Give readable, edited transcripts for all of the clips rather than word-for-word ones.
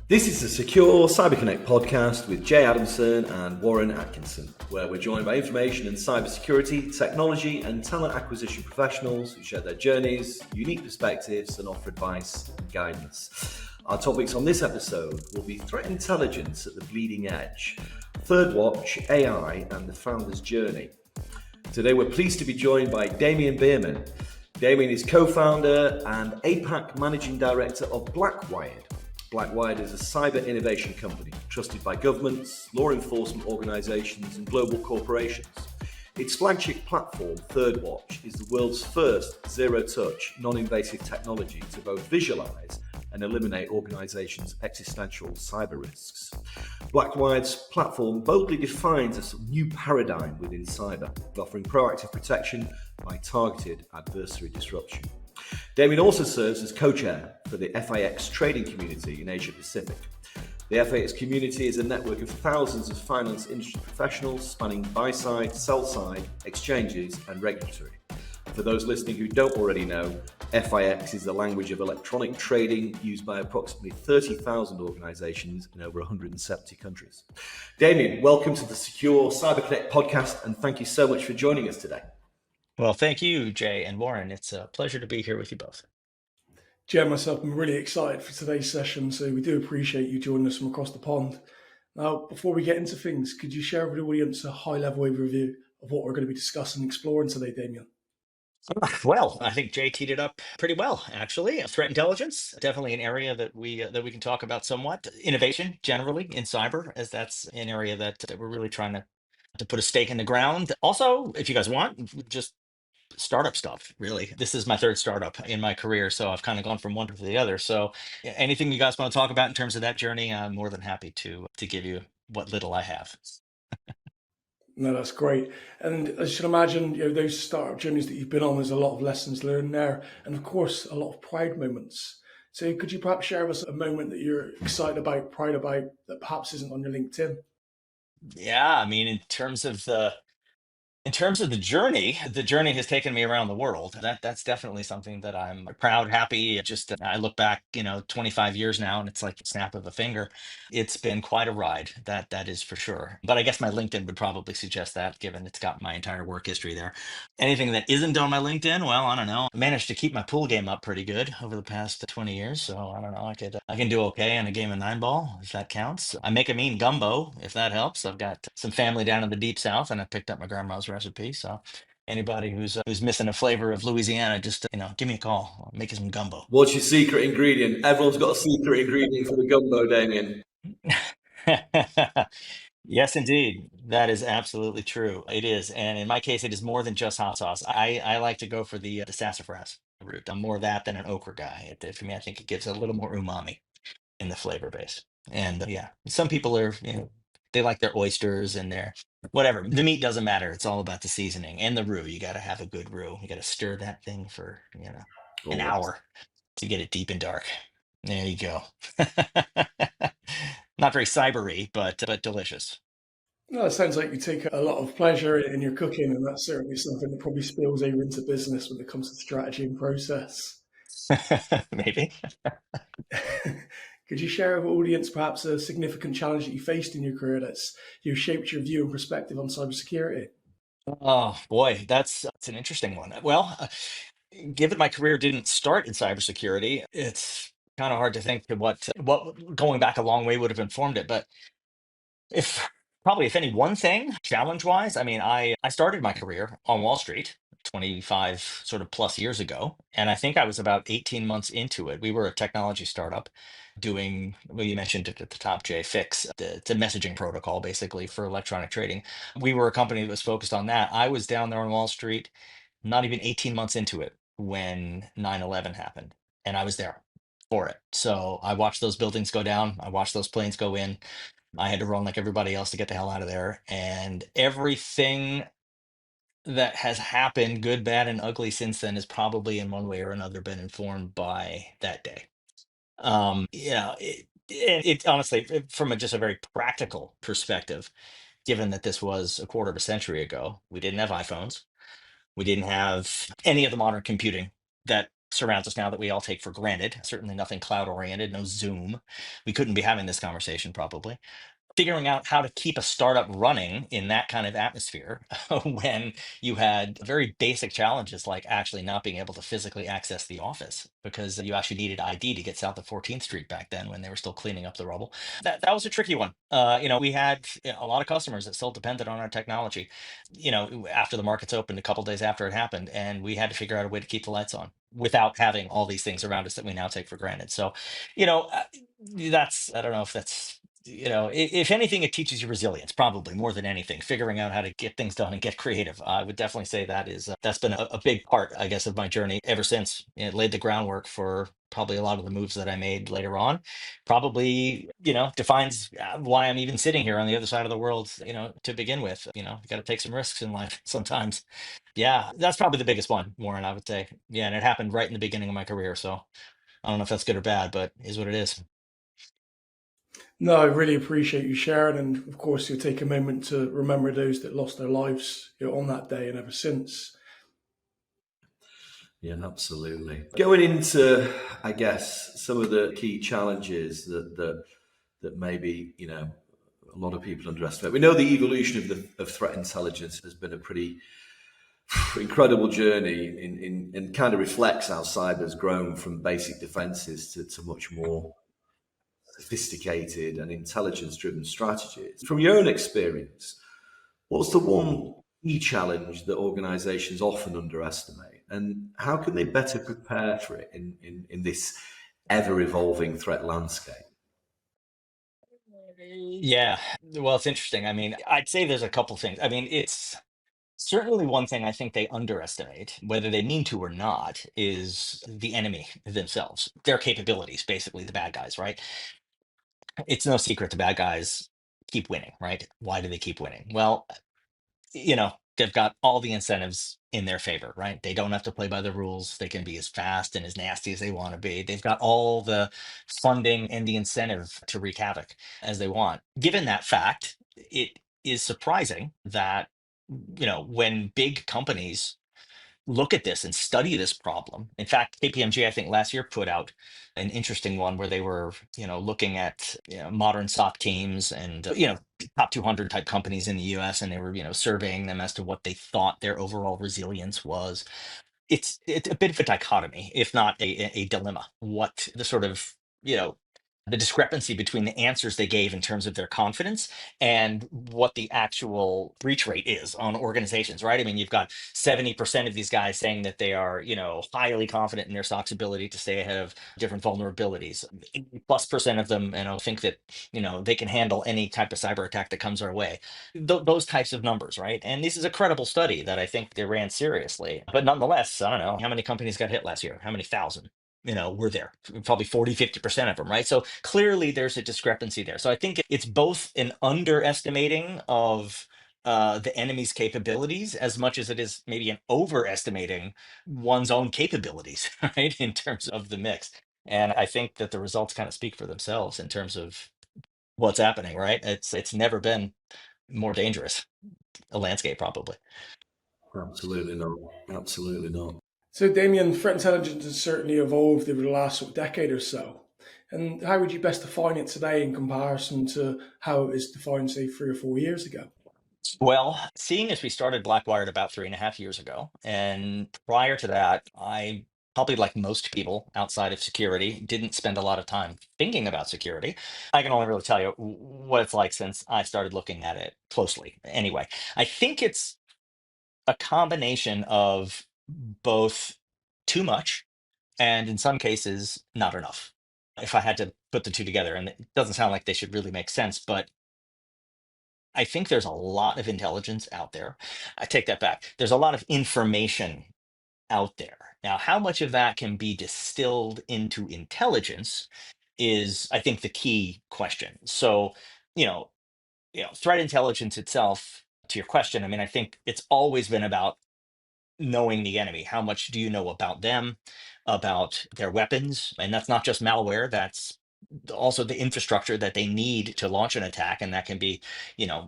This is the Secure CyberConnect podcast with Jay Adamson and Warren Atkinson, where we're joined by information and cybersecurity, technology, and talent acquisition professionals who share their journeys, unique perspectives, and offer advice and guidance. Our topics on this episode will be threat intelligence at the bleeding edge, ThirdWatch, AI, and the founder's journey. Today, we're pleased to be joined by Damian Bierman. Damian is co-founder and APAC managing director of Blackwired. Blackwired is a cyber innovation company trusted by governments, law enforcement organisations and global corporations. Its flagship platform, ThirdWatch, is the world's first zero-touch, non-invasive technology to both visualise and eliminate organisations' existential cyber risks. Blackwired's platform boldly defines a new paradigm within cyber, offering proactive protection by targeted adversary disruption. Damian also serves as co-chair for the FIX trading community in Asia Pacific. The FIX community is a network of thousands of finance industry professionals spanning buy-side, sell-side, exchanges and regulatory. For those listening who don't already know, FIX is the language of electronic trading used by approximately 30,000 organisations in over 170 countries. Damian, welcome to the Secure CyberConnect podcast and thank you so much for joining us today. Well, thank you, Jay and Warren. It's a pleasure to be here with you both. Jay and myself, I'm really excited for today's session, so we do appreciate you joining us from across the pond. Now, before we get into things, could you share with the audience a high-level overview of what we're going to be discussing and exploring today, Damian? Well, I think Jay teed it up pretty well, actually. Threat intelligence, definitely an area that we can talk about somewhat. Innovation, generally in cyber, as that's an area that we're really trying to put a stake in the ground. Also, if you guys want, just startup stuff, really. This is my third startup in my career, so I've kind of gone from one to the other. So anything you guys want to talk about in terms of that journey, I'm more than happy to give you what little I have. No, that's great. And as you can imagine, those startup journeys that you've been on, there's a lot of lessons learned there, and of course, a lot of proud moments. So could you perhaps share with us a moment that you're excited about, proud about, that perhaps isn't on your LinkedIn? Yeah, I mean, in terms of the journey has taken me around the world. That's definitely something that I'm proud, happy. Just I look back, 25 years now, and it's like a snap of a finger. It's been quite a ride. That is for sure. But I guess my LinkedIn would probably suggest that, given it's got my entire work history there. Anything that isn't on my LinkedIn, well, I don't know. I managed to keep my pool game up pretty good over the past 20 years, so I don't know. I can do okay in a game of 9 ball if that counts. I make a mean gumbo if that helps. I've got some family down in the deep south, and I picked up my grandma's recipe. So anybody who's missing a flavor of Louisiana, just give me a call. I'll make you some gumbo. What's your secret ingredient? Everyone's got a secret ingredient for the gumbo, Damian. Yes, indeed. That is absolutely true. It is. And in my case, it is more than just hot sauce. I like to go for the sassafras root. I'm more of that than an okra guy. For me, I think it gives a little more umami in the flavor base. And yeah, some people are, they like their oysters and their whatever. The meat doesn't matter. It's all about the seasoning and the roux. You got to have a good roux. You got to stir that thing for, an Always. hour to get it deep and dark. There you go. Not very cybery, but delicious. No, it sounds like you take a lot of pleasure in your cooking, and that's certainly something that probably spills over into business when it comes to strategy and process. Maybe. Could you share with the audience perhaps a significant challenge that you faced in your career that's shaped your view and perspective on cybersecurity? Oh boy, that's an interesting one. Well, given my career didn't start in cybersecurity, it's kind of hard to think of what going back a long way would have informed it. But if probably if any one thing, challenge wise, I mean, I started my career on Wall Street 25 sort of plus years ago, and I think I was about 18 months into it. We were a technology startup doing, well, you mentioned it at the top, Jay, Fix, the messaging protocol basically for electronic trading. We were a company that was focused on that. I was down there on Wall Street, not even 18 months into it when 9/11 happened, and I was there for it. So I watched those buildings go down. I watched those planes go in. I had to run like everybody else to get the hell out of there. And everything that has happened, good, bad, and ugly since then, has probably in one way or another been informed by that day. It honestly, from just a very practical perspective, given that this was a quarter of a century ago, we didn't have iPhones. We didn't have any of the modern computing that surrounds us now that we all take for granted. Certainly nothing cloud oriented, no Zoom. We couldn't be having this conversation probably. Figuring out how to keep a startup running in that kind of atmosphere when you had very basic challenges like actually not being able to physically access the office because you actually needed ID to get south of 14th Street back then when they were still cleaning up the rubble. That was a tricky one. We had a lot of customers that still depended on our technology, after the markets opened a couple days after it happened, and we had to figure out a way to keep the lights on without having all these things around us that we now take for granted. So, you know, uh, I don't know if that's, if anything, it teaches you resilience, probably more than anything, figuring out how to get things done and get creative. I would definitely say that's been a big part, I guess, of my journey ever since. It laid the groundwork for probably a lot of the moves that I made later on. Probably, defines why I'm even sitting here on the other side of the world, to begin with. You got to take some risks in life sometimes. Yeah, that's probably the biggest one, Warren, I would say. Yeah, and it happened right in the beginning of my career. So I don't know if that's good or bad, but is what it is. No, I really appreciate you sharing, and of course, you'll take a moment to remember those that lost their lives, on that day and ever since. Yeah, absolutely. Going into, I guess, some of the key challenges that maybe a lot of people underestimate. We know the evolution of threat intelligence has been a pretty incredible journey and kind of reflects how cyber's grown from basic defenses to much more sophisticated and intelligence driven strategies. From your own experience, what's the one key challenge that organizations often underestimate, and how can they better prepare for it in this ever evolving threat landscape? Yeah, well, it's interesting. I mean, I'd say there's a couple things. I mean, it's certainly one thing I think they underestimate, whether they mean to or not, is the enemy themselves, their capabilities, basically the bad guys, right? It's no secret the bad guys keep winning, right? Why do they keep winning? Well, they've got all the incentives in their favor, right? They don't have to play by the rules. They can be as fast and as nasty as they want to be. They've got all the funding and the incentive to wreak havoc as they want. Given that fact, it is surprising that, when big companies look at this and study this problem. In fact, KPMG, I think last year put out an interesting one where they were, looking at modern SOC teams and top 200 type companies in the U.S. and they were, surveying them as to what they thought their overall resilience was. It's a bit of a dichotomy, if not a dilemma. What the sort of the discrepancy between the answers they gave in terms of their confidence and what the actual breach rate is on organizations, right? I mean, you've got 70% of these guys saying that they are, highly confident in their SOC's ability to stay ahead of different vulnerabilities. 80+% of them, think that, they can handle any type of cyber attack that comes our way. Those types of numbers, right? And this is a credible study that I think they ran seriously. But nonetheless, I don't know how many companies got hit last year, how many thousand were there, probably 40-50% of them, right? So clearly there's a discrepancy there. So I think it's both an underestimating of the enemy's capabilities as much as it is maybe an overestimating one's own capabilities, right, in terms of the mix. And I think that the results kind of speak for themselves in terms of what's happening, right? It's never been more dangerous a landscape, probably. Absolutely not. Absolutely not. So, Damien, threat intelligence has certainly evolved over the last decade or so. And how would you best define it today in comparison to how it was defined, say, 3 or 4 years ago? Well, seeing as we started Blackwired about 3.5 years ago, and prior to that, I probably like most people outside of security didn't spend a lot of time thinking about security. I can only really tell you what it's like since I started looking at it closely. Anyway, I think it's a combination of both too much and in some cases not enough. If I had to put the two together, and it doesn't sound like they should really make sense, but I think there's a lot of intelligence out there. I take that back. There's a lot of information out there. Now, how much of that can be distilled into intelligence is, I think, the key question. So, you know, threat intelligence itself, to your question, I mean, I think it's always been about knowing the enemy. How much do you know about them, about their weapons? And that's not just malware, that's also the infrastructure that they need to launch an attack, and that can be,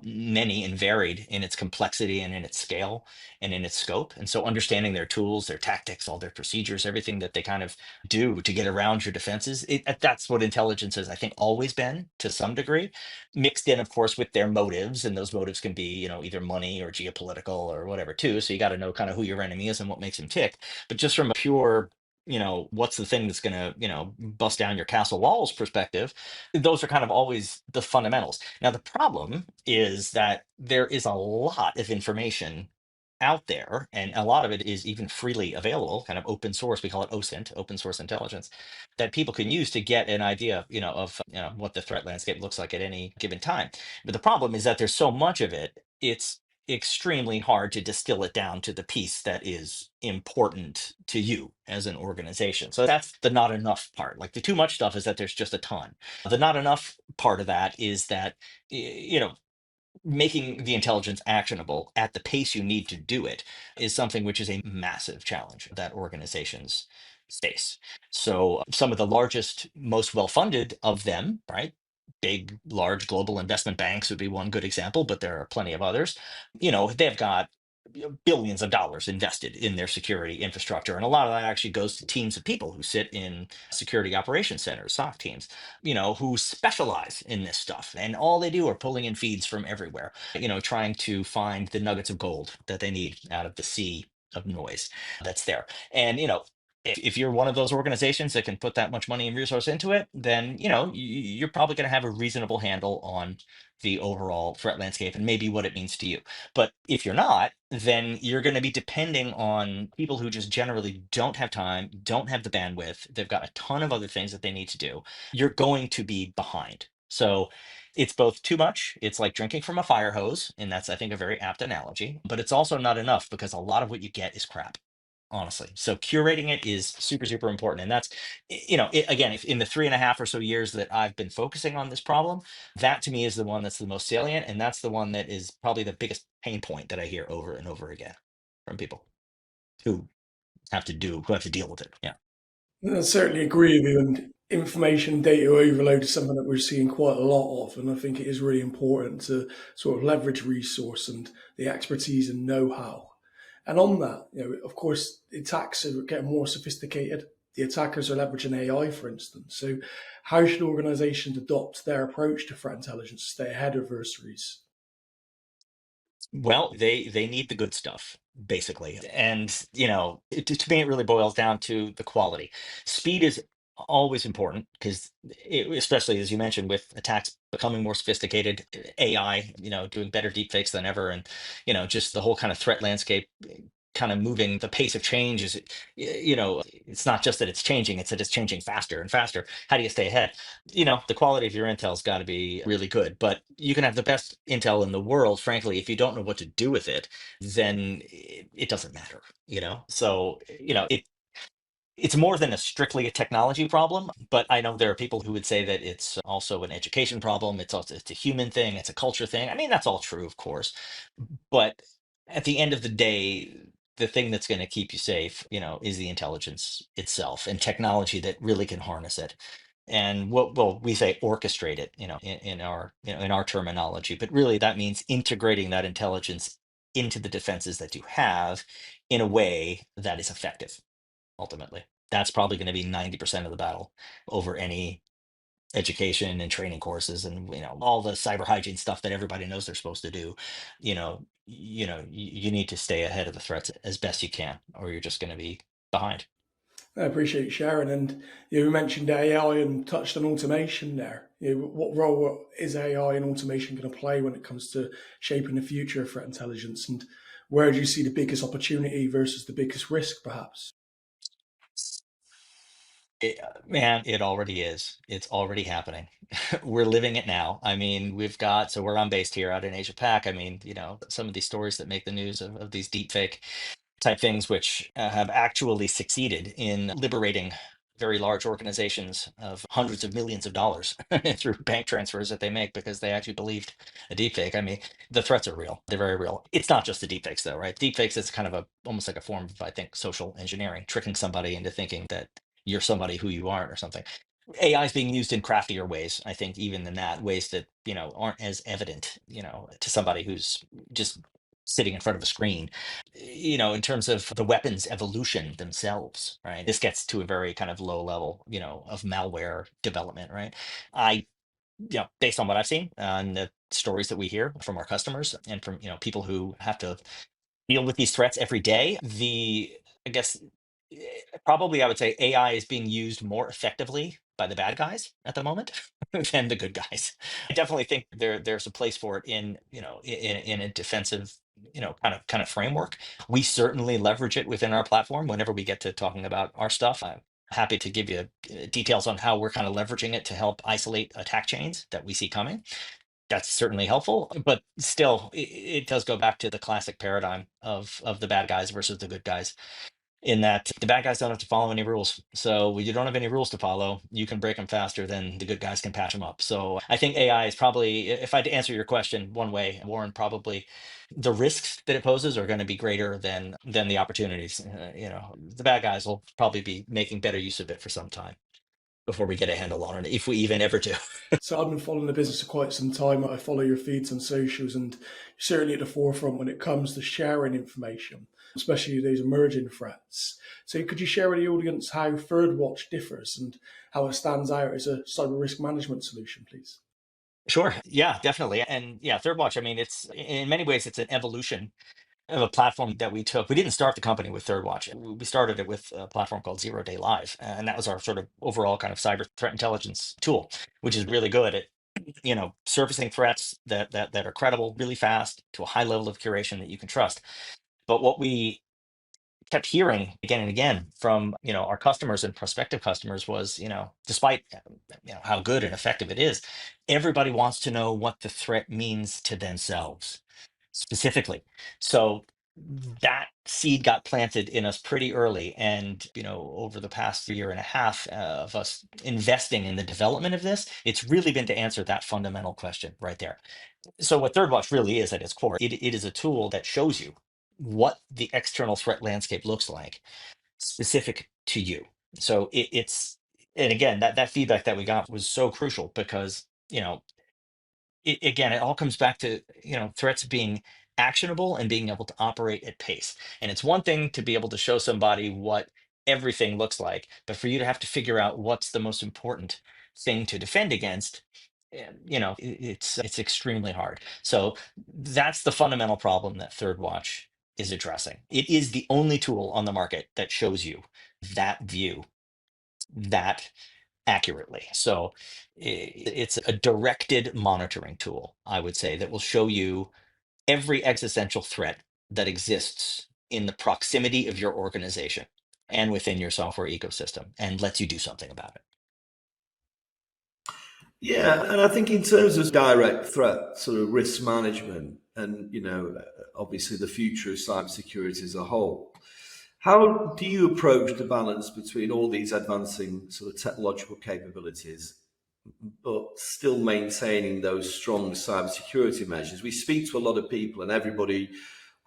many and varied in its complexity and in its scale and in its scope. And so understanding their tools, their tactics, all their procedures, everything that they kind of do to get around your defenses, that's what intelligence has, I think, always been to some degree, mixed in, of course, with their motives. And those motives can be, either money or geopolitical or whatever too. So you got to know kind of who your enemy is and what makes him tick. But just from a pure, what's the thing that's going to, bust down your castle walls perspective, those are kind of always the fundamentals. Now, the problem is that there is a lot of information out there, and a lot of it is even freely available, kind of open source. We call it OSINT, open source intelligence, that people can use to get an idea, of what the threat landscape looks like at any given time. But the problem is that there's so much of it, it's extremely hard to distill it down to the piece that is important to you as an organization. So that's the not enough part. Like the too much stuff is that there's just a ton. The not enough part of that is that, making the intelligence actionable at the pace you need to do it is something which is a massive challenge that organizations face. So some of the largest, most well-funded of them, right? Big, large global investment banks would be one good example, but there are plenty of others. They've got billions of dollars invested in their security infrastructure. And a lot of that actually goes to teams of people who sit in security operations centers, SOC teams, who specialize in this stuff. And all they do are pulling in feeds from everywhere, trying to find the nuggets of gold that they need out of the sea of noise that's there. And, if you're one of those organizations that can put that much money and resource into it, then you're probably going to have a reasonable handle on the overall threat landscape and maybe what it means to you. But if you're not, then you're going to be depending on people who just generally don't have time, don't have the bandwidth. They've got a ton of other things that they need to do. You're going to be behind. So it's both too much. It's like drinking from a fire hose. And that's, I think, a very apt analogy. But it's also not enough because a lot of what you get is crap, honestly. So curating it is super, super important. And that's, again, if in the 3.5 or so years that I've been focusing on this problem, that to me is the one that's the most salient. And that's the one that is probably the biggest pain point that I hear over and over again from people who who have to deal with it. Yeah. I certainly agree with you. And information data overload is something that we're seeing quite a lot of. And I think it is really important to sort of leverage resource and the expertise and know-how. And on that, of course, the attacks are getting more sophisticated. The attackers are leveraging AI, for instance. So how should organizations adopt their approach to threat intelligence to stay ahead of adversaries? Well, they need the good stuff, basically. And, to me, it really boils down to the quality. Speed is always important because, especially as you mentioned, with attacks becoming more sophisticated, AI, doing better deepfakes than ever, and, just the whole kind of threat landscape kind of moving, the pace of change is, it's not just that it's changing, it's that it's changing faster and faster. How do you stay ahead? The quality of your intel's got to be really good, but you can have the best intel in the world. Frankly, if you don't know what to do with it, then it doesn't matter, So, it's more than a strictly a technology problem, but I know there are people who would say that it's also an education problem. It's a human thing. It's a culture thing. I mean, that's all true, of course, but at the end of the day, the thing that's going to keep you safe, is the intelligence itself and technology that really can harness it. And what, well, we say orchestrate it, in our terminology, but really that means integrating that intelligence into the defenses that you have in a way that is effective. Ultimately, that's probably going to be 90% of the battle over any education and training courses and, all the cyber hygiene stuff that everybody knows they're supposed to do. You need to stay ahead of the threats as best you can, or you're just going to be behind. I appreciate you sharing. And you mentioned AI and touched on automation there. What role is AI and automation going to play when it comes to shaping the future of threat intelligence? And where do you see the biggest opportunity versus the biggest risk, perhaps? Man, it already is. It's already happening. We're living it now. I mean, so where I'm based here out in Asia Pac, I mean, some of these stories that make the news of these deepfake type things, which have actually succeeded in liberating very large organizations of hundreds of millions of dollars through bank transfers that they make because they actually believed a deepfake. I mean, the threats are real. They're very real. It's not just the deepfakes, though, right? Deepfakes is kind of almost like a form of, I think, social engineering, tricking somebody into thinking that you're somebody who you aren't or something. AI is being used in craftier ways, I think, even than that, ways that, aren't as evident, to somebody who's just sitting in front of a screen. In terms of the weapons evolution themselves, right? This gets to a very kind of low level, of malware development, right? I, based on what I've seen and the stories that we hear from our customers and from, people who have to deal with these threats every day. I guess, eh, probably I would say AI is being used more effectively by the bad guys at the moment than the good guys. I definitely think there's a place for it in, in a defensive, kind of framework. We certainly leverage it within our platform whenever we get to talking about our stuff. I'm happy to give you details on how we're kind of leveraging it to help isolate attack chains that we see coming. That's certainly helpful, but still, it does go back to the classic paradigm of the bad guys versus the good guys. In that the bad guys don't have to follow any rules, so when you don't have any rules to follow, you can break them faster than the good guys can patch them up. So I think AI is probably, if I had to answer your question one way, Warren, probably the risks that it poses are going to be greater than the opportunities. The bad guys will probably be making better use of it for some time before we get a handle on it, if we even ever do. So I've been following the business for quite some time. I follow your feeds on socials, and you're certainly at the forefront when it comes to sharing information, especially those emerging threats. So could you share with the audience how ThirdWatch differs and how it stands out as a cyber risk management solution, please? Sure. Yeah, definitely. And yeah, ThirdWatch, I mean, it's in many ways, it's an evolution of a platform that we took. We didn't start the company with ThirdWatch. We started it with a platform called Zero Day Live. And that was our sort of overall kind of cyber threat intelligence tool, which is really good at, surfacing threats that are credible really fast to a high level of curation that you can trust. But what we kept hearing again and again from, our customers and prospective customers was, despite, how good and effective it is, everybody wants to know what the threat means to themselves specifically. So that seed got planted in us pretty early, and, over the past year and a half of us investing in the development of this, it's really been to answer that fundamental question right there. So what ThirdWatch really is at its core, it is a tool that shows you what the external threat landscape looks like specific to you. So and again, that feedback that we got was so crucial because, again, it all comes back to, threats being actionable and being able to operate at pace. And it's one thing to be able to show somebody what everything looks like, but for you to have to figure out what's the most important thing to defend against, it's extremely hard. So that's the fundamental problem that ThirdWatch is addressing. It is the only tool on the market that shows you that view that accurately. So it's a directed monitoring tool, I would say, that will show you every existential threat that exists in the proximity of your organization and within your software ecosystem and lets you do something about it. Yeah, and I think in terms of direct threat, sort of risk management, and obviously the future of cybersecurity as a whole, how do you approach the balance between all these advancing sort of technological capabilities, but still maintaining those strong cybersecurity measures? We speak to a lot of people, and everybody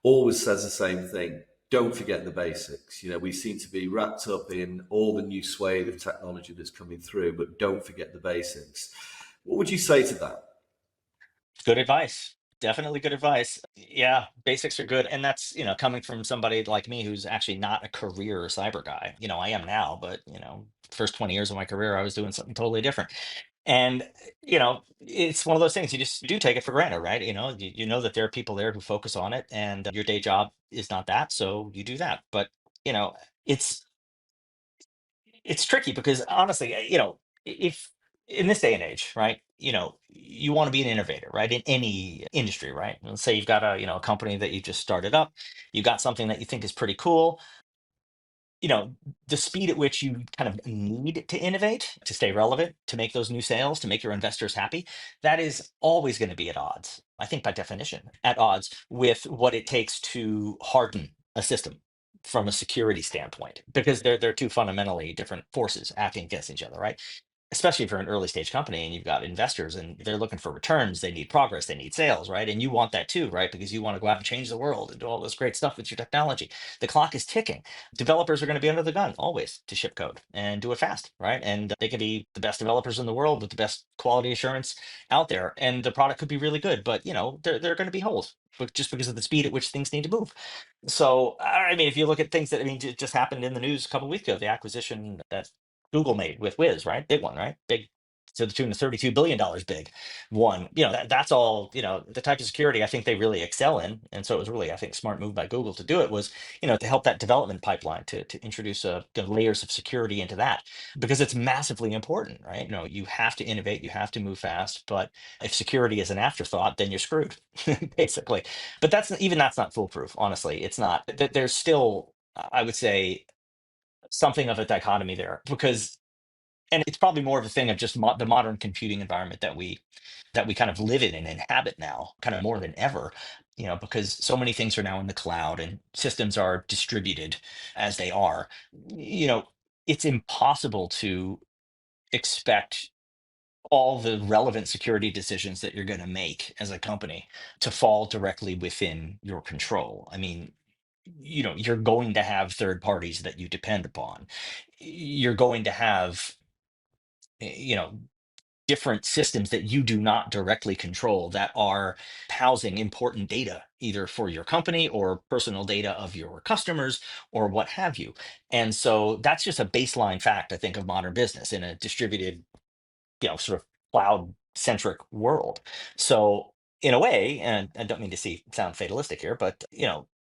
always says the same thing: don't forget the basics. We seem to be wrapped up in all the new swathe of technology that's coming through, but don't forget the basics. What would you say to that? Good advice. Definitely good advice. Yeah, basics are good. And that's, coming from somebody like me who's actually not a career cyber guy. I am now, but, first 20 years of my career, I was doing something totally different. And, it's one of those things you just do take it for granted, right? You know that there are people there who focus on it, and your day job is not that. So you do that. But, it's it's tricky because honestly, if in this day and age, right, you want to be an innovator, right, in any industry, right? Let's say you've got a company that you just started up, you got something that you think is pretty cool. You know, the speed at which you kind of need to innovate to stay relevant, to make those new sales, to make your investors happy, that is always going to be at odds. I think by definition, at odds with what it takes to harden a system from a security standpoint, because they're two fundamentally different forces acting against each other, right? especially if you're an early stage company and you've got investors and they're looking for returns, they need progress, they need sales, right? And you want that too, right? Because you want to go out and change the world and do all this great stuff with your technology. The clock is ticking. Developers are going to be under the gun always to ship code and do it fast, right? And they can be the best developers in the world with the best quality assurance out there, and the product could be really good, but there are going to be holes. But just because of the speed at which things need to move. So, I mean, if you look at things that, I mean, just happened in the news a couple weeks ago, the acquisition that Google made with Wiz, right? Big one, right? Big, to the tune of $32 billion, big one. That's all, the type of security I think they really excel in. And so it was really, I think, smart move by Google to do it was, to help that development pipeline to introduce layers of security into that because it's massively important, right? You have to innovate, you have to move fast, but if security is an afterthought, then you're screwed, basically. But that's not foolproof, honestly. It's not. There's still, I would say, something of a dichotomy there because, and it's probably more of a thing of just the modern computing environment that we kind of live in and inhabit now, kind of more than ever. Because so many things are now in the cloud and systems are distributed as they are. You know, it's impossible to expect all the relevant security decisions that you're going to make as a company to fall directly within your control. I mean, you're going to have third parties that you depend upon. You're going to have, you know, different systems that you do not directly control that are housing important data, either for your company or personal data of your customers or what have you. And so that's just a baseline fact, I think, of modern business in a distributed, sort of cloud centric world. So in a way, and I don't mean to sound fatalistic here, but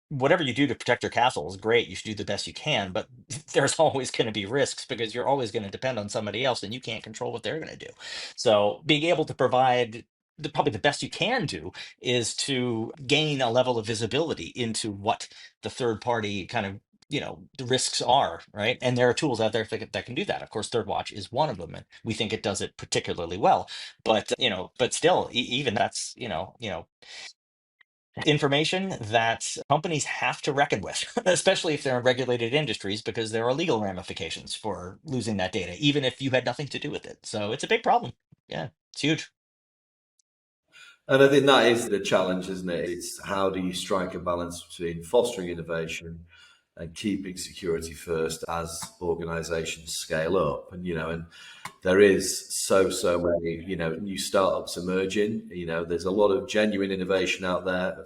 whatever you do to protect your castle is great. You should do the best you can, but there's always going to be risks because you're always going to depend on somebody else and you can't control what they're going to do. So being able to provide probably the best you can do is to gain a level of visibility into what the third party kind of the risks are, right? And there are tools out there that can do that. Of course, ThirdWatch is one of them, and we think it does it particularly well. But but still, even that's information that companies have to reckon with, especially if they're in regulated industries, because there are legal ramifications for losing that data, even if you had nothing to do with it. So it's a big problem. Yeah, it's huge. And I think that is the challenge, isn't it? It's how do you strike a balance between fostering innovation and keeping security first as organizations scale up. And there is so many, new startups emerging. There's a lot of genuine innovation out there,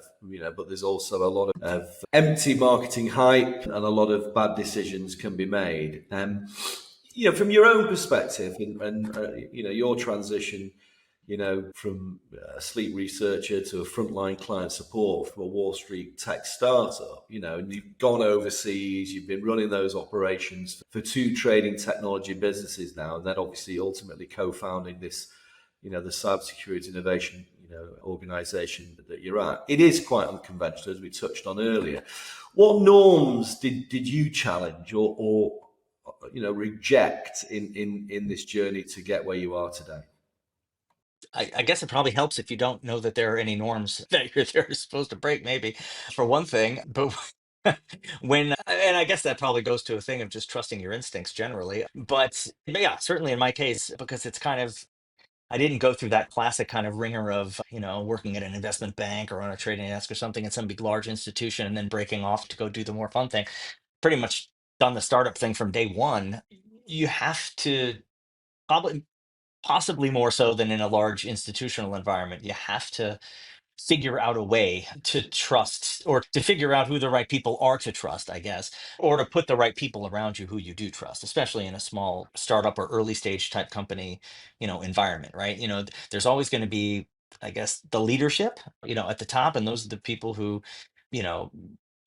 but there's also a lot of empty marketing hype and a lot of bad decisions can be made. From your own perspective and your transition, from a sleep researcher to a frontline client support for a Wall Street tech startup, and you've gone overseas, you've been running those operations for two trading technology businesses now, and then obviously ultimately co-founding this, the cybersecurity innovation, organization that you're at. It is quite unconventional, as we touched on earlier. What norms did you challenge or reject in this journey to get where you are today? I guess it probably helps if you don't know that there are any norms that they're supposed to break, maybe, for one thing. But and I guess that probably goes to a thing of just trusting your instincts generally. But yeah, certainly in my case, because it's kind of, I didn't go through that classic kind of ringer of, working at an investment bank or on a trading desk or something at some big large institution and then breaking off to go do the more fun thing. Pretty much done the startup thing from day one. You have to probably, possibly more so than in a large institutional environment, you have to figure out a way to trust or to figure out who the right people are to trust, I guess, or to put the right people around you who you do trust, especially in a small startup or early stage type company, environment, right? There's always going to be, I guess, the leadership, at the top, and those are the people who, you know,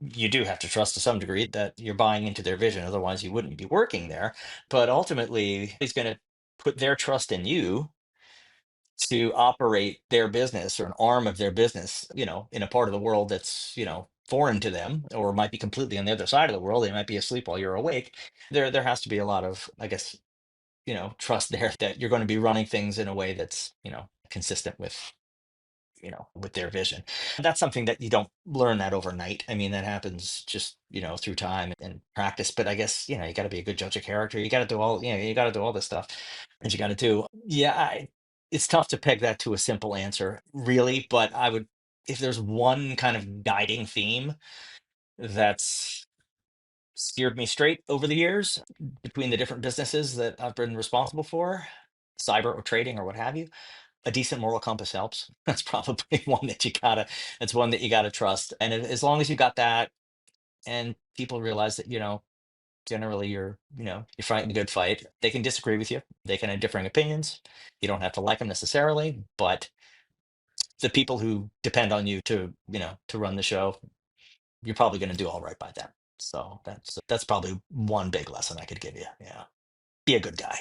you do have to trust to some degree that you're buying into their vision, otherwise you wouldn't be working there. But ultimately, he's going to put their trust in you to operate their business or an arm of their business, in a part of the world that's, foreign to them or might be completely on the other side of the world. They might be asleep while you're awake. There has to be a lot of, I guess, trust there that you're going to be running things in a way that's, consistent with with their vision. And that's something that you don't learn that overnight. I mean, that happens just, through time and practice. But I guess, you got to be a good judge of character. You got to do all, you got to do all this stuff that you got to do. Yeah, it's tough to peg that to a simple answer, really. But if there's one kind of guiding theme that's steered me straight over the years between the different businesses that I've been responsible for, cyber or trading or what have you, a decent moral compass helps. That's probably that's one that you gotta trust. And as long as you got that, and people realize that, generally you're fighting a good fight. They can disagree with you. They can have differing opinions. You don't have to like them necessarily, but the people who depend on you to run the show, you're probably going to do all right by them. So that's probably one big lesson I could give you. Yeah, be a good guy.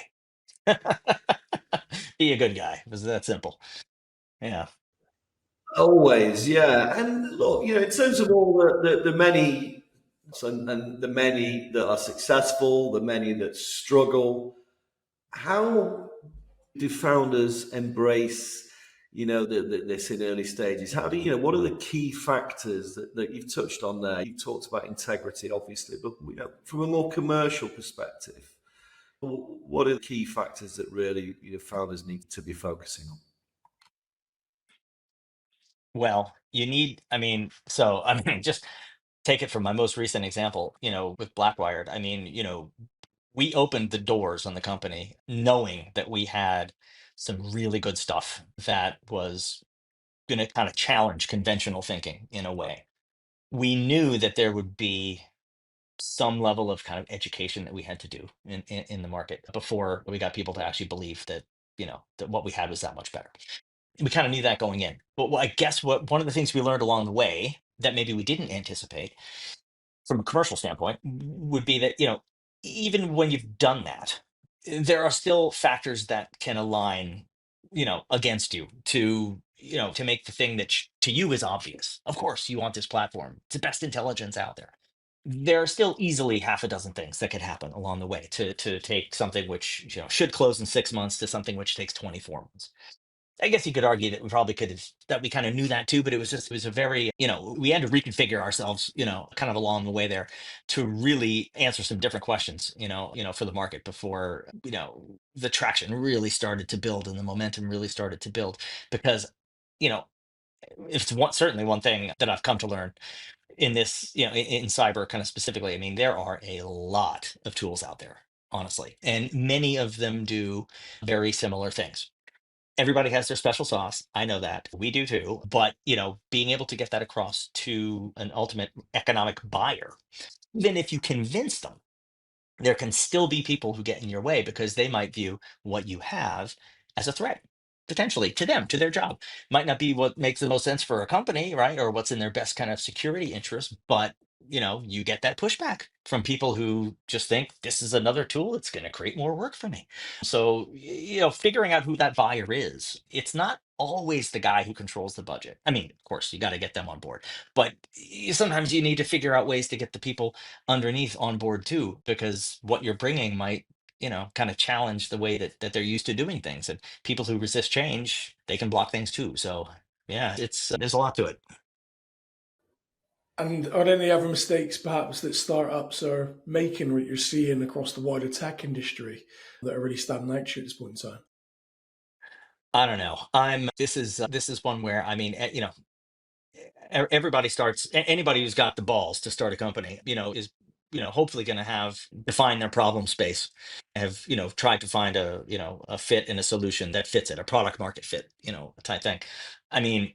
Be a good guy. It was that simple. Yeah. Always, yeah. And look, in terms of all the many, and the many that are successful, the many that struggle, how do founders embrace, this in early stages? How do what are the key factors that you've touched on there? You talked about integrity, obviously, but from a more commercial perspective, what are the key factors that really founders need to be focusing on? Well, just take it from my most recent example, with Blackwired. We opened the doors on the company knowing that we had some really good stuff that was going to kind of challenge conventional thinking in a way. We knew that there would be some level of kind of education that we had to do in the market before we got people to actually believe that, that what we had was that much better. We kind of knew that going in. But I guess what one of the things we learned along the way that maybe we didn't anticipate from a commercial standpoint would be that, even when you've done that, there are still factors that can align, against you to make the thing that to you is obvious. Of course, you want this platform. It's the best intelligence out there. There are still easily half a dozen things that could happen along the way to take something which should close in 6 months to something which takes 24 months. I guess you could argue that we probably could have that we kind of knew that too, but it was a very, we had to reconfigure ourselves, kind of along the way there to really answer some different questions, for the market before, the traction really started to build and the momentum really started to build. Because, you know, it's certainly one thing that I've come to learn in this, in cyber kind of specifically. I mean, there are a lot of tools out there, honestly, and many of them do very similar things. Everybody has their special sauce. I know that. We do too. But, being able to get that across to an ultimate economic buyer, even if you convince them, there can still be people who get in your way because they might view what you have as a threat, potentially to them, to their job. Might not be what makes the most sense for a company, right? Or what's in their best kind of security interest, but you get that pushback from people who just think this is another tool that's going to create more work for me. So, figuring out who that buyer is, it's not always the guy who controls the budget. I mean, of course, you got to get them on board, but sometimes you need to figure out ways to get the people underneath on board too, because what you're bringing might, kind of challenge the way that they're used to doing things. And people who resist change, they can block things too. So yeah, there's a lot to it. And are there any other mistakes perhaps that startups are making or you're seeing across the wider tech industry that are really standing out to you at this point in time? I don't know. This is one where, everybody starts, anybody who's got the balls to start a company, is, hopefully going to have define their problem space, have, tried to find a fit and a solution that fits it, a product market fit, type thing. I mean,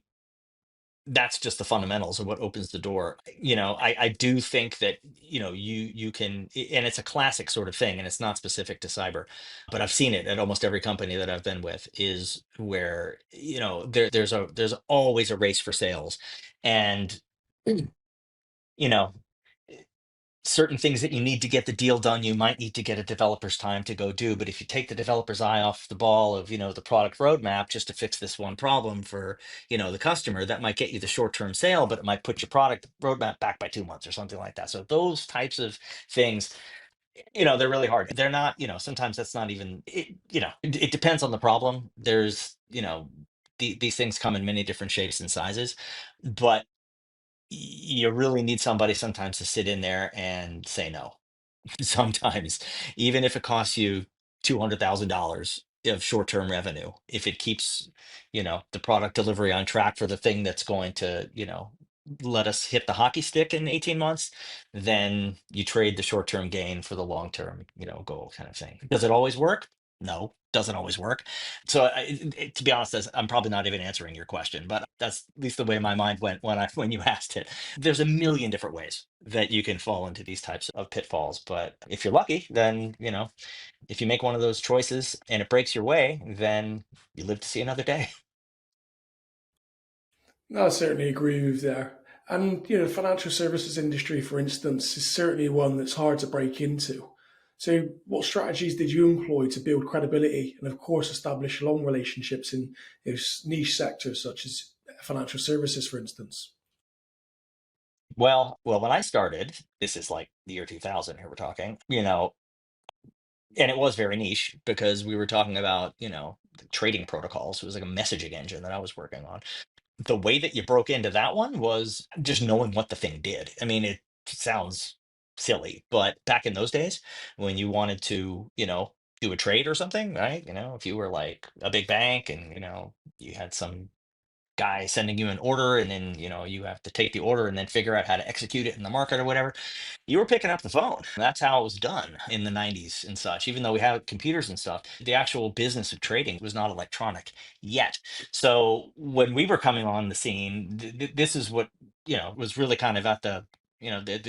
that's just the fundamentals of what opens the door. I do think that, you can, and it's a classic sort of thing, and it's not specific to cyber, but I've seen it at almost every company that I've been with, is where, there's always a race for sales. And, you know, certain things that you need to get the deal done, you might need to get a developer's time to go do. But if you take the developer's eye off the ball of, the product roadmap just to fix this one problem for, the customer, that might get you the short-term sale, but it might put your product roadmap back by 2 months or something like that. So those types of things, they're really hard. They're not, sometimes that's not even, it depends on the problem. There's, these things come in many different shapes and sizes, but you really need somebody sometimes to sit in there and say no. Sometimes, even if it costs you $200,000 of short-term revenue, if it keeps, the product delivery on track for the thing that's going to, let us hit the hockey stick in 18 months, then you trade the short-term gain for the long-term, goal kind of thing. Does it always work? No, doesn't always work. So to be honest, I'm probably not even answering your question, but that's at least the way my mind went when you asked it. There's a million different ways that you can fall into these types of pitfalls, but if you're lucky, then if you make one of those choices and it breaks your way, then you live to see another day. No, I certainly agree with there. And the financial services industry, for instance, is certainly one that's hard to break into. So, what strategies did you employ to build credibility and, of course, establish long relationships in niche sectors such as financial services, for instance? Well, when I started, this is like the year 2000 here we're talking, and it was very niche because we were talking about, the trading protocols. It was like a messaging engine that I was working on. The way that you broke into that one was just knowing what the thing did. I mean, it sounds silly, but back in those days, when you wanted to, do a trade or something, right? If you were like a big bank and, you had some guy sending you an order and then, you have to take the order and then figure out how to execute it in the market or whatever, you were picking up the phone. That's how it was done in the 90s and such. Even though we had computers and stuff, the actual business of trading was not electronic yet. So when we were coming on the scene, this is what, was really kind of at the,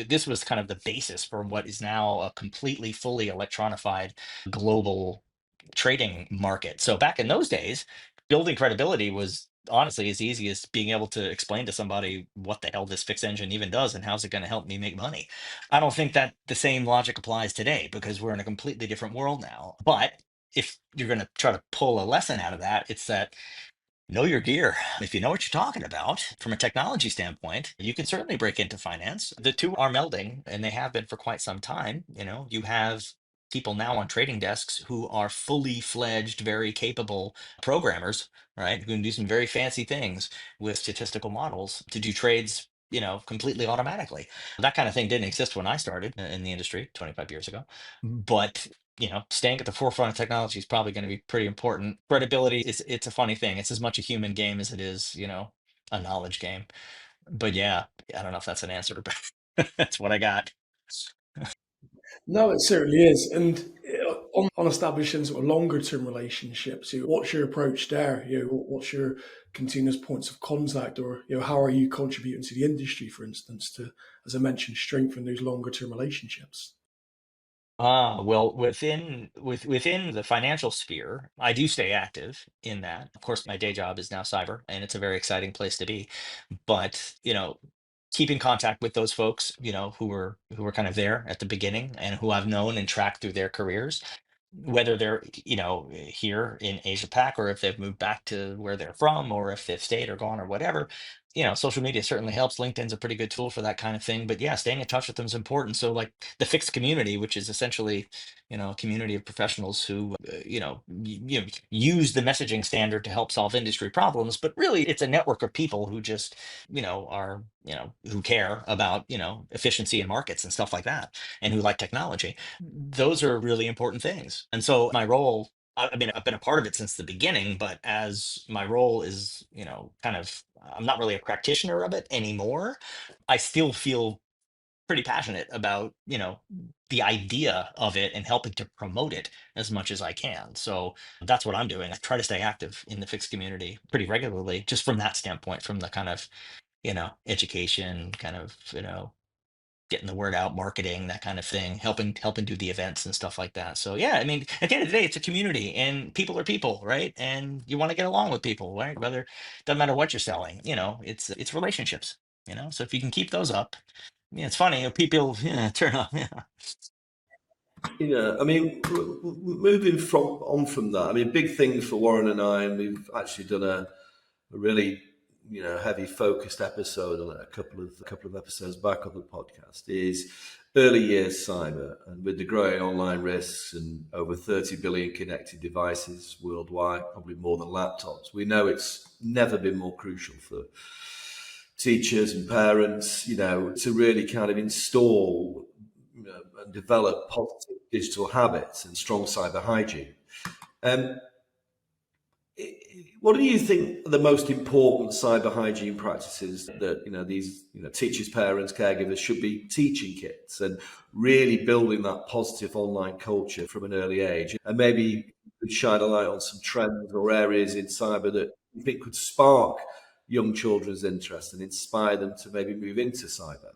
this was kind of the basis for what is now a completely fully electronified global trading market. So back in those days, building credibility was honestly as easy as being able to explain to somebody what the hell this fixed engine even does and how's it going to help me make money. I don't think that the same logic applies today because we're in a completely different world now. But if you're going to try to pull a lesson out of that, it's that know your gear. If you know what you're talking about from a technology standpoint, you can certainly break into finance. The two are melding, and they have been for quite some time. You have people now on trading desks who are fully fledged, very capable programmers, right? Who can do some very fancy things with statistical models to do trades, completely automatically. That kind of thing didn't exist when I started in the industry 25 years ago. But staying at the forefront of technology is probably going to be pretty important. Credibility is it's a funny thing. It's as much a human game as it is, a knowledge game. But yeah, I don't know if that's an answer, but that's what I got. No, it certainly is. And on establishing sort of longer term relationships, what's your approach there? What's your continuous points of contact, or how are you contributing to the industry, for instance, to, as I mentioned, strengthen those longer term relationships? Well, within the financial sphere, I do stay active in that. Of course, my day job is now cyber, and it's a very exciting place to be. But keep in contact with those folks, who were kind of there at the beginning and who I've known and tracked through their careers, whether they're here in Asia Pac or if they've moved back to where they're from or if they've stayed or gone or whatever. Social media certainly helps. LinkedIn's a pretty good tool for that kind of thing. But yeah, staying in touch with them is important. So like the fixed community, which is essentially a community of professionals who use the messaging standard to help solve industry problems, but really it's a network of people who just are who care about efficiency in markets and stuff like that, and who like technology. Those are really important things. And so my role, I mean, I've been a part of it since the beginning, but as my role is, kind of, I'm not really a practitioner of it anymore. I still feel pretty passionate about, the idea of it and helping to promote it as much as I can. So that's what I'm doing. I try to stay active in the fixed community pretty regularly, just from that standpoint, from the kind of, education, kind of, getting the word out, marketing, that kind of thing, helping do the events and stuff like that. So yeah, I mean, at the end of the day, it's a community and people are people, right? And you want to get along with people, right? Whether doesn't matter what you're selling, it's relationships, So if you can keep those up, yeah, it's funny, people turn off. Yeah. I mean, moving from that, I mean, big things for Warren and I, and we've actually done a really heavy focused episode on it a couple of episodes back on the podcast, is early years cyber, and with the growing online risks and over 30 billion connected devices worldwide, probably more than laptops, we know it's never been more crucial for teachers and parents, to really kind of install, and develop positive digital habits and strong cyber hygiene. Um, what do you think are the most important cyber hygiene practices that these teachers, parents, caregivers should be teaching kids, and really building that positive online culture from an early age? And maybe you could shine a light on some trends or areas in cyber that you think could spark young children's interest and inspire them to maybe move into cyber.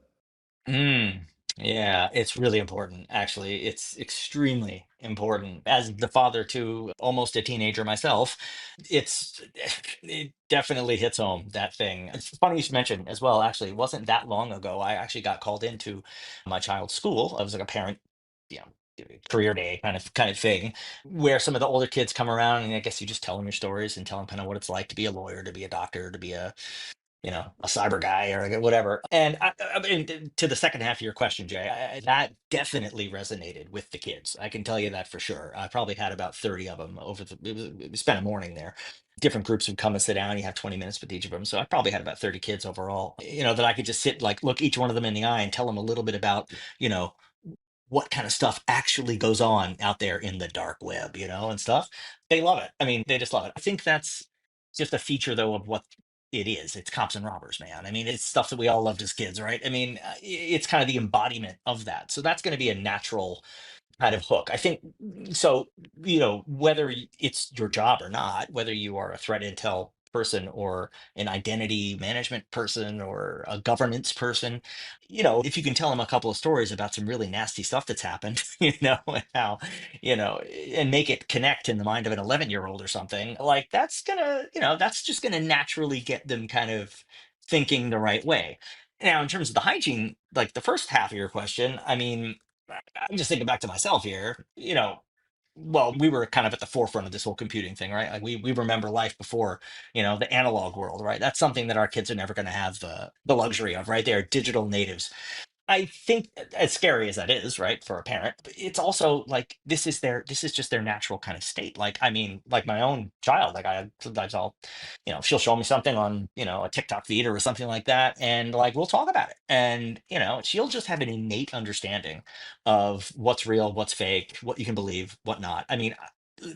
Mm, yeah, it's really important, actually. It's extremely important. As the father to almost a teenager myself, it definitely hits home, that thing. It's funny you should mention as well, actually, it wasn't that long ago. I actually got called into my child's school. I was like a parent, you know, career day kind of thing, where some of the older kids come around, and I guess you just tell them your stories and tell them kind of what it's like to be a lawyer, to be a doctor, to be a cyber guy or whatever. And I mean, to the second half of your question, Jay, that definitely resonated with the kids. I can tell you that for sure. I probably had about 30 of them we spent a morning there. Different groups would come and sit down. You have 20 minutes with each of them. So I probably had about 30 kids overall, that I could just sit, like, look each one of them in the eye and tell them a little bit about, you know, what kind of stuff actually goes on out there in the dark web, and stuff. They love it. I mean, they just love it. I think that's just a feature, though, of what it is. It's cops and robbers, man. I mean, it's stuff that we all loved as kids, right? I mean, it's kind of the embodiment of that. So that's going to be a natural kind of hook. I think so, whether it's your job or not, whether you are a threat intel person or an identity management person or a governance person, if you can tell them a couple of stories about some really nasty stuff that's happened, and how, and make it connect in the mind of an 11-year-old or something, like that's just gonna naturally get them kind of thinking the right way. Now, in terms of the hygiene, like the first half of your question, I mean, I'm just thinking back to myself here, well, we were kind of at the forefront of this whole computing thing, right? Like we remember life before, the analog world, right? That's something that our kids are never going to have the luxury of, right? They're digital natives. I think, as scary as that is, right, for a parent, but it's also like this is just their natural kind of state. Like, I mean, like my own child, like I sometimes she'll show me something on, a TikTok feed or something like that, and like we'll talk about it. And, she'll just have an innate understanding of what's real, what's fake, what you can believe, what not. I mean,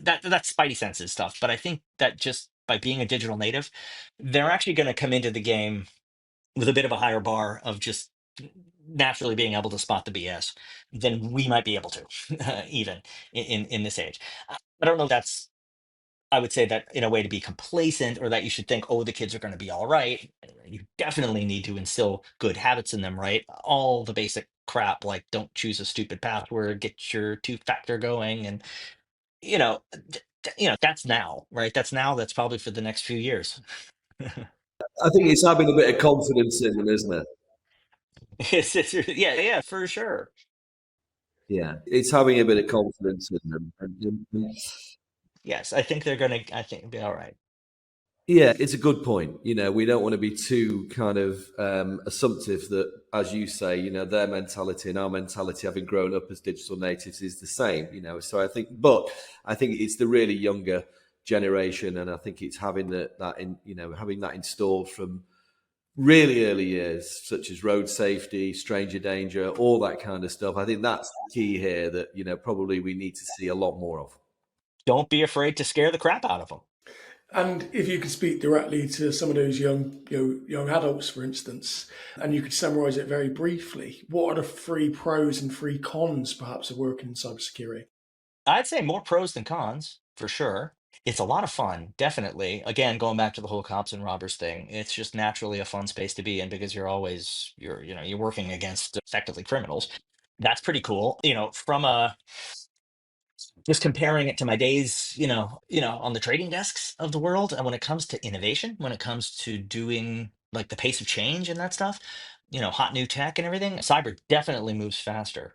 that's spidey senses stuff, but I think that just by being a digital native, they're actually going to come into the game with a bit of a higher bar of just naturally being able to spot the BS than we might be able to, even in this age. I don't know if that's, I would say that in a way to be complacent, or that you should think, oh, the kids are going to be all right. You definitely need to instill good habits in them, right? All the basic crap, like don't choose a stupid password, get your two-factor going, and that's now, right? That's probably for the next few years. I think it's having a bit of confidence in them, isn't it? Yeah, yeah, for sure. Yeah, it's having a bit of confidence in them. Yes, I think they're gonna. I think be all right. Yeah, it's a good point. We don't want to be too kind of assumptive that, as you say, their mentality and our mentality, having grown up as digital natives, is the same. So I think it's the really younger generation, and I think it's having having that installed from really early years, such as road safety, stranger danger, all that kind of stuff. I think that's the key here that probably we need to see a lot more of. Don't be afraid to scare the crap out of them. And if you could speak directly to some of those young adults, for instance, and you could summarise it very briefly, what are the three pros and three cons, perhaps, of working in cybersecurity? I'd say more pros than cons, for sure. It's a lot of fun, definitely. Again, going back to the whole cops and robbers thing, it's just naturally a fun space to be in because you're working against effectively criminals. That's pretty cool. From a just comparing it to my days, on the trading desks of the world, and when it comes to innovation, when it comes to doing like the pace of change and that stuff, hot new tech and everything, cyber definitely moves faster.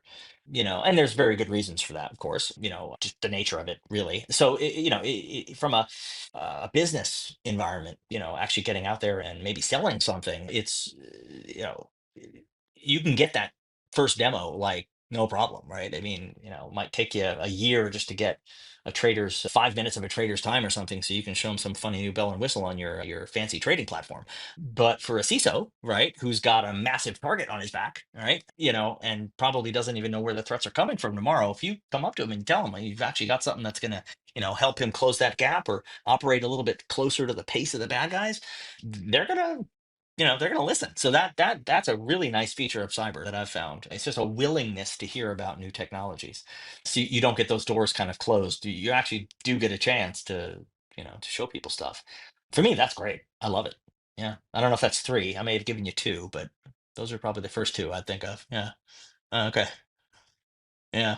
And there's very good reasons for that, of course, just the nature of it, really. So from a business environment, actually getting out there and maybe selling something, it's you can get that first demo, like no problem, right? I mean, it might take you a year just to get a trader's 5 minutes of a trader's time or something, so you can show them some funny new bell and whistle on your fancy trading platform. But for a CISO, right, who's got a massive target on his back, right, and probably doesn't even know where the threats are coming from tomorrow, if you come up to him and tell him you've actually got something that's going to, help him close that gap or operate a little bit closer to the pace of the bad guys, they're gonna they're going to listen. So that's a really nice feature of cyber that I've found. It's just a willingness to hear about new technologies. So you don't get those doors kind of closed. You actually do get a chance to show people stuff. For me, that's great. I love it. Yeah. I don't know if that's three. I may have given you two, but those are probably the first two I'd think of. Yeah. Okay. Yeah.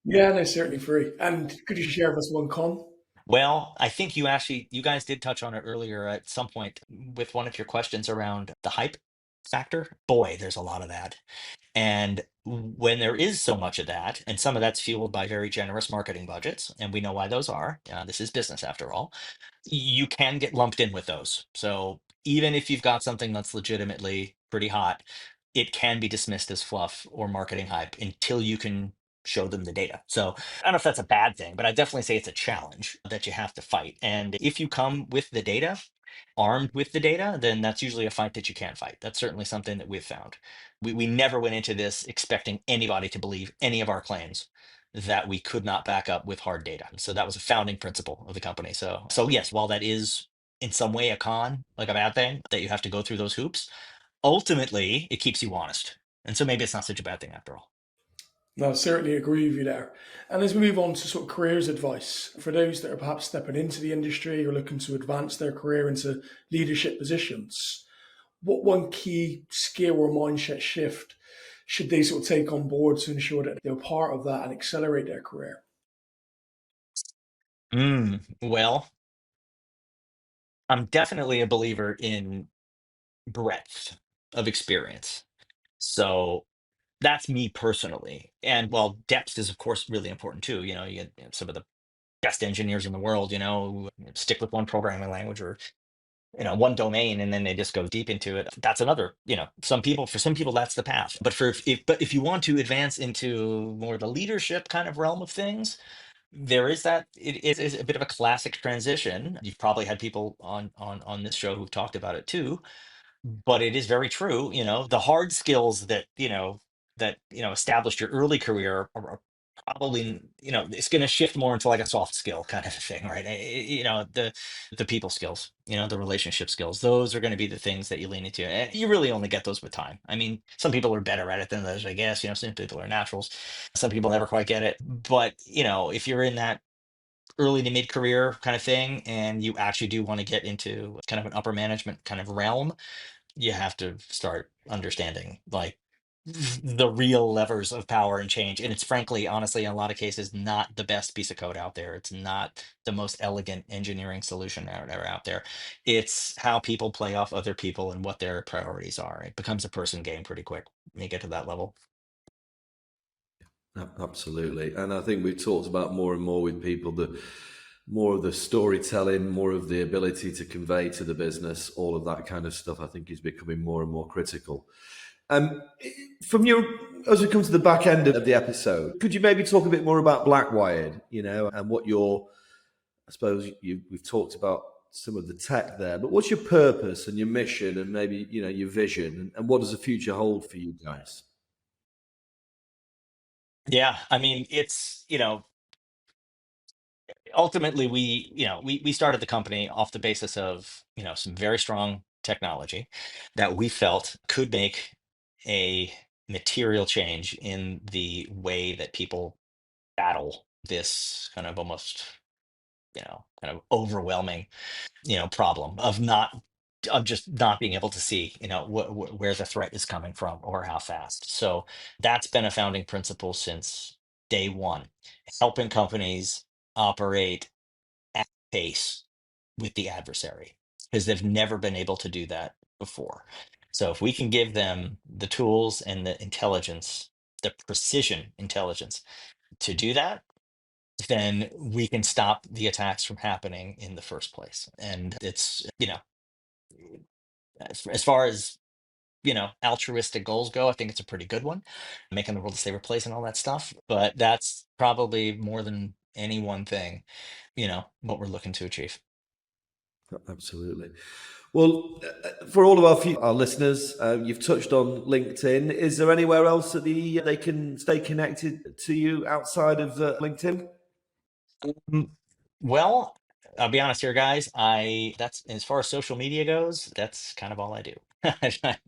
Yeah, no, certainly free. And could you share with us one con? Well, I think you guys did touch on it earlier at some point with one of your questions around the hype factor. Boy, there's a lot of that. And when there is so much of that, and some of that's fueled by very generous marketing budgets, and we know why those are, this is business after all, you can get lumped in with those. So even if you've got something that's legitimately pretty hot, it can be dismissed as fluff or marketing hype until you can show them the data. So I don't know if that's a bad thing, but I definitely say it's a challenge that you have to fight. And if you come with the data, armed with the data, then that's usually a fight that you can't fight. That's certainly something that we've found. We never went into this expecting anybody to believe any of our claims that we could not back up with hard data. So that was a founding principle of the company. So yes, while that is in some way a con, like a bad thing, that you have to go through those hoops, ultimately it keeps you honest. And so maybe it's not such a bad thing after all. No, I certainly agree with you there. And as we move on to sort of careers advice, for those that are perhaps stepping into the industry or looking to advance their career into leadership positions, what one key skill or mindset shift should they sort of take on board to ensure that they're part of that and accelerate their career? Well, I'm definitely a believer in breadth of experience. So that's me personally. And well, depth is of course really important too. You get some of the best engineers in the world, who stick with one programming language or one domain, and then they just go deep into it. That's another, for some people that's the path. But if you want to advance into more the leadership kind of realm of things, there is that it is a bit of a classic transition. You've probably had people on this show who've talked about it too, but it is very true. The hard skills that established your early career are probably, it's going to shift more into like a soft skill kind of a thing, right? The people skills, the relationship skills, those are going to be the things that you lean into, and you really only get those with time. I mean, some people are better at it than others, I guess. Some people are naturals, some people never quite get it. But if you're in that early to mid career kind of thing and you actually do want to get into kind of an upper management kind of realm, you have to start understanding like the real levers of power and change. And it's frankly, honestly, in a lot of cases, not the best piece of code out there. It's not the most elegant engineering solution out there. It's how people play off other people and what their priorities are. It becomes a person game pretty quick when you get to that level. Absolutely. And I think we've talked about more and more with people the more of the storytelling, more of the ability to convey to the business, all of that kind of stuff, I think is becoming more and more critical. From your, as we come to the back end of the episode, could you maybe talk a bit more about Blackwired, and what I suppose we've talked about some of the tech there, but what's your purpose and your mission and maybe, your vision, and what does the future hold for you guys? Yeah, I mean, it's, ultimately we started the company off the basis of some very strong technology that we felt could make a material change in the way that people battle this kind of almost kind of overwhelming problem of just not being able to see where the threat is coming from or how fast. So that's been a founding principle since day one, helping companies operate at pace with the adversary because they've never been able to do that before. So if we can give them the tools and the intelligence, the precision intelligence to do that, then we can stop the attacks from happening in the first place. And it's, as far as altruistic goals go, I think it's a pretty good one, making the world a safer place and all that stuff. But that's probably more than any one thing, what we're looking to achieve. Absolutely. Well, for all of our listeners, you've touched on LinkedIn. Is there anywhere else that they can stay connected to you outside of LinkedIn? Well, I'll be honest here, guys. That's as far as social media goes, that's kind of all I do. I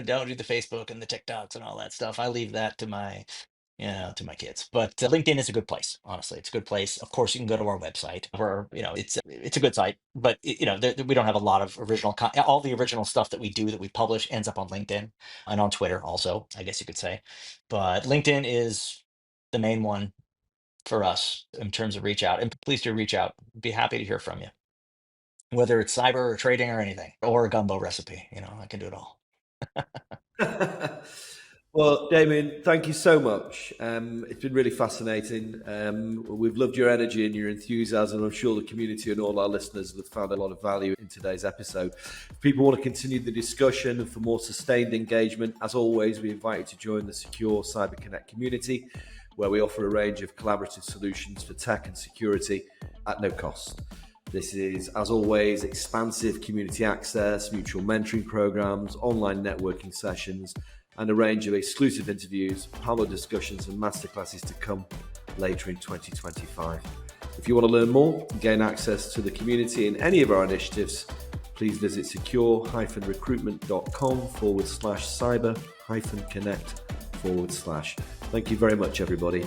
don't do the Facebook and the TikToks and all that stuff. I leave that to my kids. But LinkedIn is a good place. Honestly, it's a good place. Of course, you can go to our website where it's a good site. But we don't have a lot of all the original stuff that we do that we publish ends up on LinkedIn and on Twitter also, I guess you could say. But LinkedIn is the main one for us in terms of reach out. And please do reach out. Be happy to hear from you, whether it's cyber or trading or anything, or a gumbo recipe. I can do it all. Well, Damian, thank you so much. It's been really fascinating. We've loved your energy and your enthusiasm. I'm sure the community and all our listeners have found a lot of value in today's episode. If people want to continue the discussion and for more sustained engagement, as always, we invite you to join the Secure Cyber Connect community, where we offer a range of collaborative solutions for tech and security at no cost. This is, as always, expansive community access, mutual mentoring programs, online networking sessions, and a range of exclusive interviews, panel discussions, and masterclasses to come later in 2025. If you want to learn more and gain access to the community and any of our initiatives, please visit secure-recruitment.com/cyber-connect/. Thank you very much, everybody.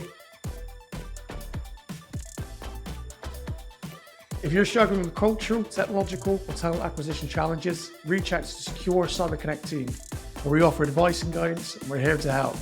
If you're struggling with cultural, technological, or talent acquisition challenges, reach out to the Secure Cyber Connect team, where we offer advice and guidance, and we're here to help.